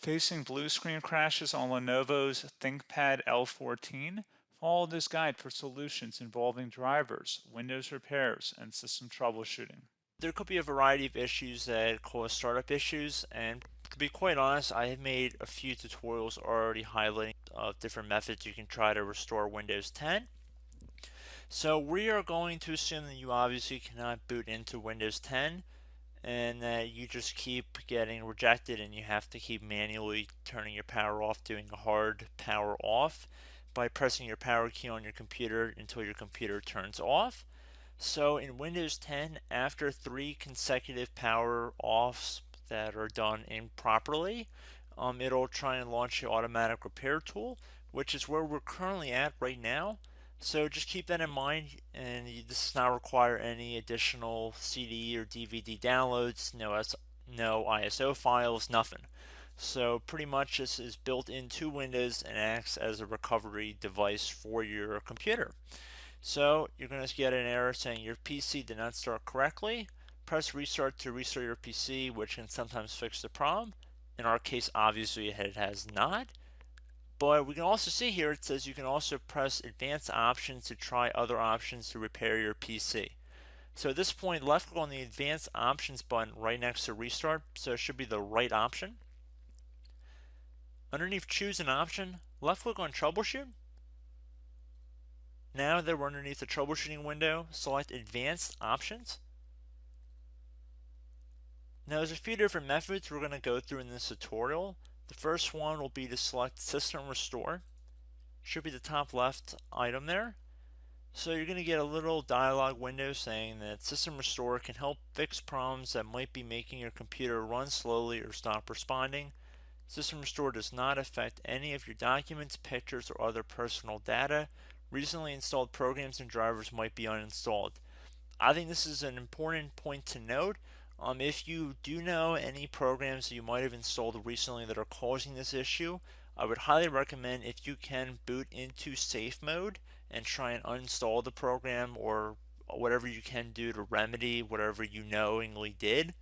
Facing blue screen crashes on Lenovo's ThinkPad L14? Follow this guide for solutions involving drivers, Windows repairs, and system troubleshooting. There could be a variety of issues that cause startup issues, and to be quite honest, I have made a few tutorials already highlighting different methods you can try to restore Windows 10. So we are going to assume that you obviously cannot boot into Windows 10 and that you just keep getting rejected and you have to keep manually turning your power off, doing a hard power off by pressing your power key on your computer until your computer turns off. So in Windows 10, after 3 consecutive power offs that are done improperly, it'll try and launch the automatic repair tool, which is where we're currently at right now. So just keep that in mind, and this does not require any additional CD or DVD downloads, no ISO files, nothing. So pretty much this is built into Windows and acts as a recovery device for your computer. So you're going to get an error saying your PC did not start correctly. Press restart to restart your PC, which can sometimes fix the problem. In our case, obviously it has not. But we can also see here it says you can also press advanced options to try other options to repair your PC. So at this point, left click on the advanced options button right next to restart, so it should be the right option. Underneath choose an option, left click on troubleshoot. Now that we're underneath the troubleshooting window, select advanced options. Now there's a few different methods we're going to go through in this tutorial. The first one will be to select system restore. Should be the top left item there. So you're going to get a little dialog window saying that System Restore can help fix problems that might be making your computer run slowly or stop responding. System Restore does not affect any of your documents, pictures, or other personal data. Recently installed programs and drivers might be uninstalled. I think this is an important point to note. If you do know any programs that you might have installed recently that are causing this issue, I would highly recommend if you can boot into safe mode and try and uninstall the program or whatever you can do to remedy whatever you knowingly did.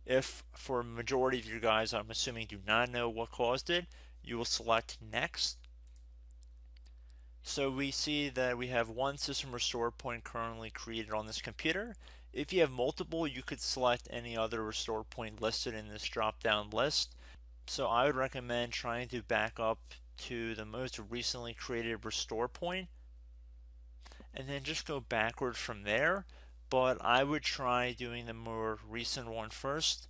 If for a majority of you guys, I'm assuming do not know what caused it, you will select next. So we see that we have one system restore point currently created on this computer. If you have multiple, you could select any other restore point listed in this drop down list. So I would recommend trying to back up to the most recently created restore point and then just go backwards from there. But I would try doing the more recent one first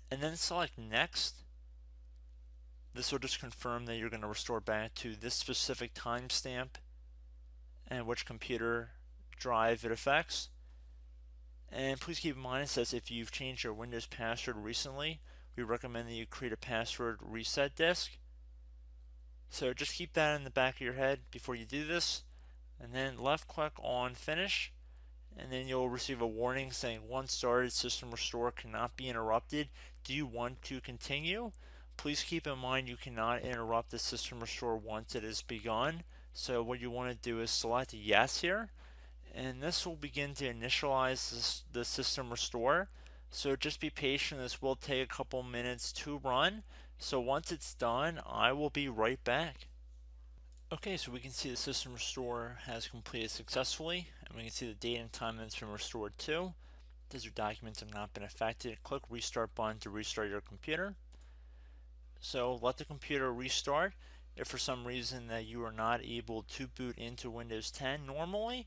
and then select next. This will just confirm that you're going to restore back to this specific timestamp and which computer drive it affects. And please keep in mind it says if you've changed your Windows password recently, we recommend that you create a password reset disk. So just keep that in the back of your head before you do this, and then left click on finish, and then you'll receive a warning saying once started, system restore cannot be interrupted. Do you want to continue? Please keep in mind you cannot interrupt the system restore once it has begun. So what you want to do is select yes here, and this will begin to initialize the system restore. So just be patient, this will take a couple minutes to run. So once it's done, I will be right back. Okay, so we can see the system restore has completed successfully, and we can see the date and time that it's been restored to. These your documents have not been affected. Click restart button to restart your computer. So let the computer restart. If for some reason that you are not able to boot into Windows 10 normally,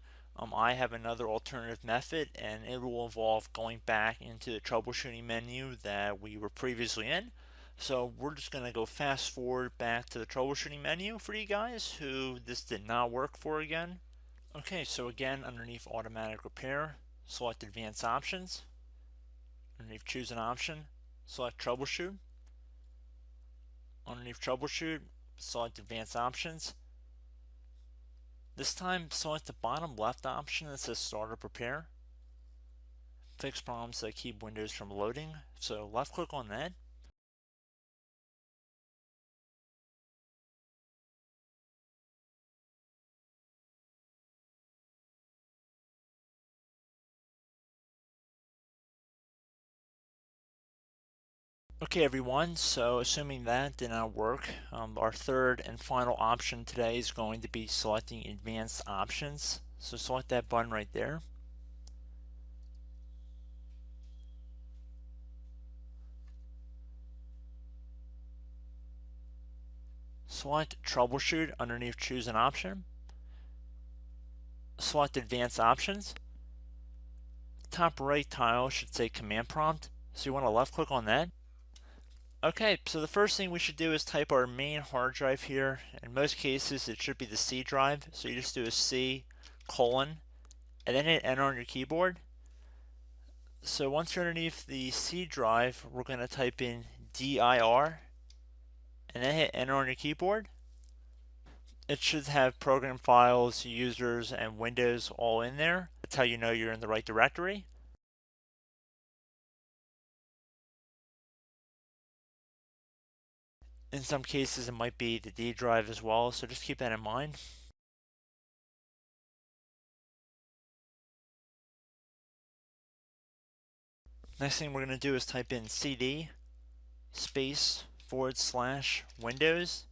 I have another alternative method, and it will involve going back into the troubleshooting menu that we were previously in. So we're just going to go fast forward back to the troubleshooting menu for you guys who this did not work for again. Okay, so again, underneath automatic repair, select advanced options. Underneath choose an option, select troubleshoot. Underneath troubleshoot, select advanced options. This time, select the bottom left option that says startup repair. Fix problems that keep Windows from loading. So left click on that. Okay everyone, so assuming that did not work, our third and final option today is going to be selecting advanced options. So select that button right there. Select troubleshoot underneath choose an option. Select advanced options. Top right tile should say command prompt, so you want to left click on that. Okay, so the first thing we should do is type our main hard drive here. In most cases it should be the C drive, so you just do a C colon and then hit enter on your keyboard. So once you're underneath the C drive, we're going to type in dir and then hit enter on your keyboard. It should have program files, users, and Windows all in there. That's how you know you're in the right directory. In some cases, it might be the D drive as well, so just keep that in mind. Next thing we're going to do is type in cd space / Windows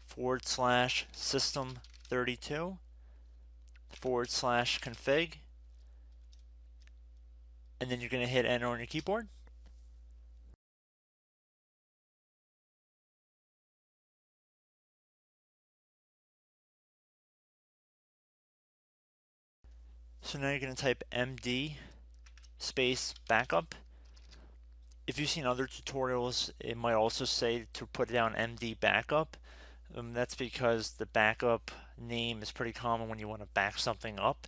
/ system32 / config, and then you're going to hit enter on your keyboard. So now you're going to type md space backup. If you've seen other tutorials, it might also say to put down md backup. That's because the backup name is pretty common when you want to back something up.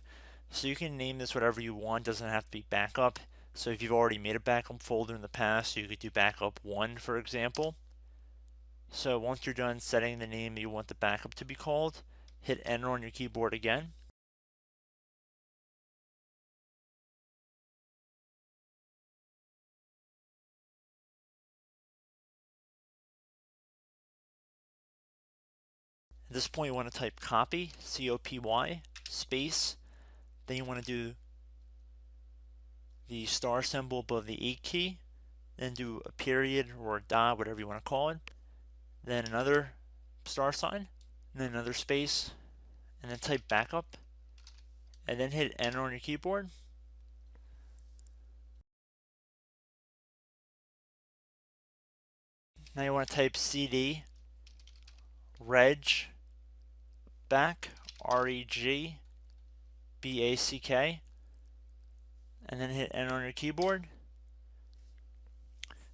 So you can name this whatever you want, doesn't have to be backup. So if you've already made a backup folder in the past, you could do backup 1 for example. So once you're done setting the name you want the backup to be called, hit enter on your keyboard again. At this point you want to type copy, C-O-P-Y, space, then you want to do the star symbol above the 8 key, then do a period or a dot, whatever you want to call it, then another star sign, and then another space, and then type backup, and then hit enter on your keyboard. Now you want to type cd reg back, REGBACK, and then hit enter on your keyboard.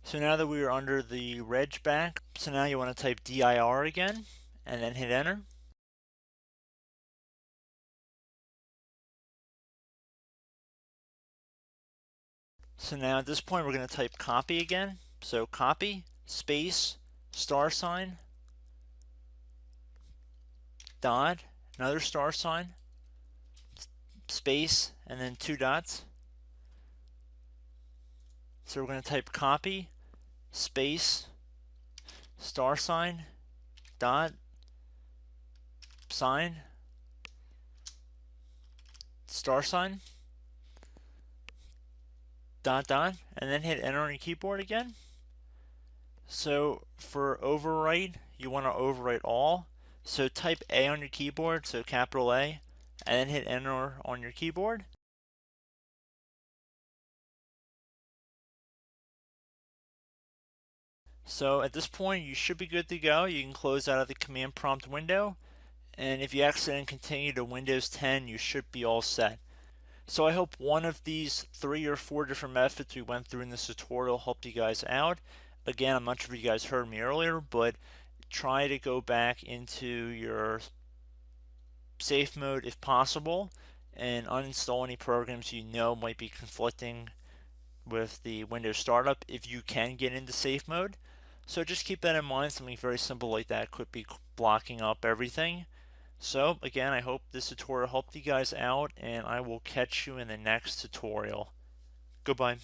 So now that we are under the reg back, so now you want to type dir again, and then hit enter. So now at this point we're going to type copy again. So copy, space, star sign, dot, another star sign, space, and then 2 dots. So we're going to type copy, space, star sign, dot, sign, star sign, dot, dot, and then hit enter on your keyboard again. So for overwrite, you want to overwrite all. So type A on your keyboard, so capital A, and then hit enter on your keyboard. So at this point you should be good to go. You can close out of the command prompt window, and if you accidentally continue to Windows 10 you should be all set. So I hope one of these 3 or 4 different methods we went through in this tutorial helped you guys out. Again, I'm not sure if you guys heard me earlier, but try to go back into your safe mode if possible and uninstall any programs you know might be conflicting with the Windows startup if you can get into safe mode. So just keep that in mind. Something very simple like that could be blocking up everything. So again, I hope this tutorial helped you guys out, and I will catch you in the next tutorial. Goodbye.